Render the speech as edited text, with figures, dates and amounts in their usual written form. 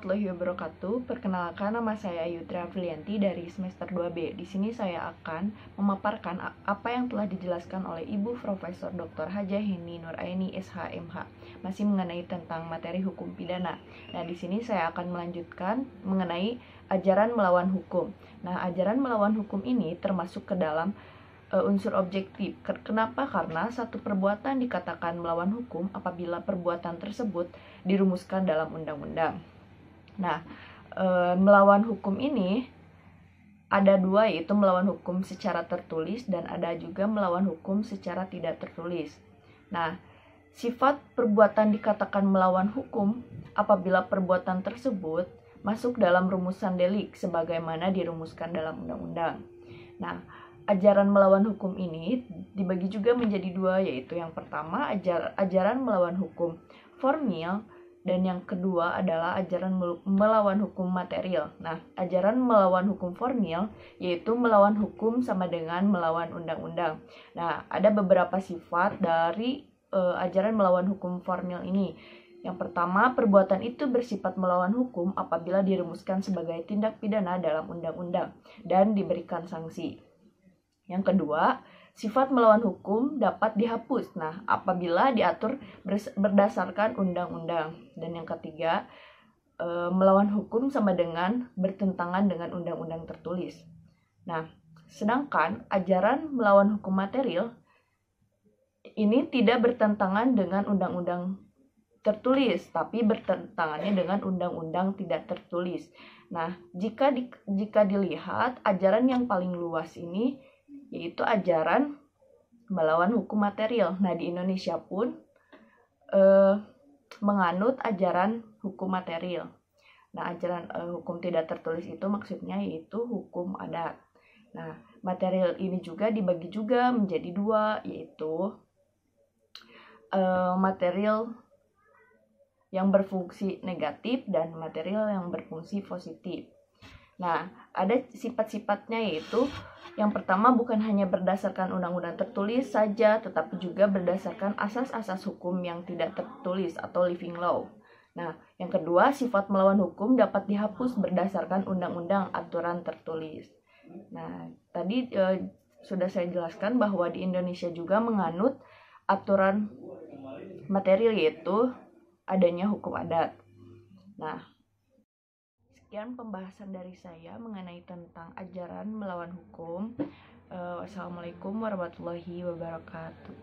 warahmatullahi wabarakatuh. Perkenalkan, nama saya Yutra Afrilianti dari semester 2B. Di sini saya akan memaparkan apa yang telah dijelaskan oleh Ibu Profesor Dr. Hajah Heni Nuraini SHMH, masih mengenai tentang materi hukum pidana. Nah, di sini saya akan melanjutkan mengenai ajaran melawan hukum. Nah, ajaran melawan hukum ini termasuk ke dalam unsur objektif. Kenapa? Karena satu perbuatan dikatakan melawan hukum apabila perbuatan tersebut dirumuskan dalam undang-undang. Nah, melawan hukum ini ada dua, yaitu melawan hukum secara tertulis dan ada juga melawan hukum secara tidak tertulis. Nah, sifat perbuatan dikatakan melawan hukum apabila perbuatan tersebut masuk dalam rumusan delik sebagaimana dirumuskan dalam undang-undang. Nah, ajaran melawan hukum ini dibagi juga menjadi dua, yaitu yang pertama ajaran melawan hukum formil dan yang kedua adalah ajaran melawan hukum material. Nah, ajaran melawan hukum formil yaitu melawan hukum sama dengan melawan undang-undang. Nah, ada beberapa sifat dari ajaran melawan hukum formil ini. Yang pertama, perbuatan itu bersifat melawan hukum apabila dirumuskan sebagai tindak pidana dalam undang-undang dan diberikan sanksi. Yang kedua, sifat melawan hukum dapat dihapus. Nah, apabila diatur berdasarkan undang-undang. Dan yang ketiga, melawan hukum sama dengan bertentangan dengan undang-undang tertulis. Nah, sedangkan ajaran melawan hukum material ini tidak bertentangan dengan undang-undang tertulis, tapi bertentangannya dengan undang-undang tidak tertulis. Nah, jika dilihat ajaran yang paling luas ini yaitu ajaran melawan hukum material. Nah, di Indonesia pun menganut ajaran hukum material. Nah, ajaran hukum tidak tertulis itu maksudnya yaitu hukum adat. Nah, material ini juga dibagi juga menjadi dua, yaitu material yang berfungsi negatif dan material yang berfungsi positif. Nah, ada sifat-sifatnya, yaitu yang pertama bukan hanya berdasarkan undang-undang tertulis saja, tetapi juga berdasarkan asas-asas hukum yang tidak tertulis atau living law. Nah, yang kedua, sifat melawan hukum dapat dihapus berdasarkan undang-undang aturan tertulis. Nah, tadi sudah saya jelaskan bahwa di Indonesia juga menganut aturan material, yaitu adanya hukum adat. Nah, sekian pembahasan dari saya mengenai tentang ajaran melawan hukum. Wassalamualaikum warahmatullahi wabarakatuh.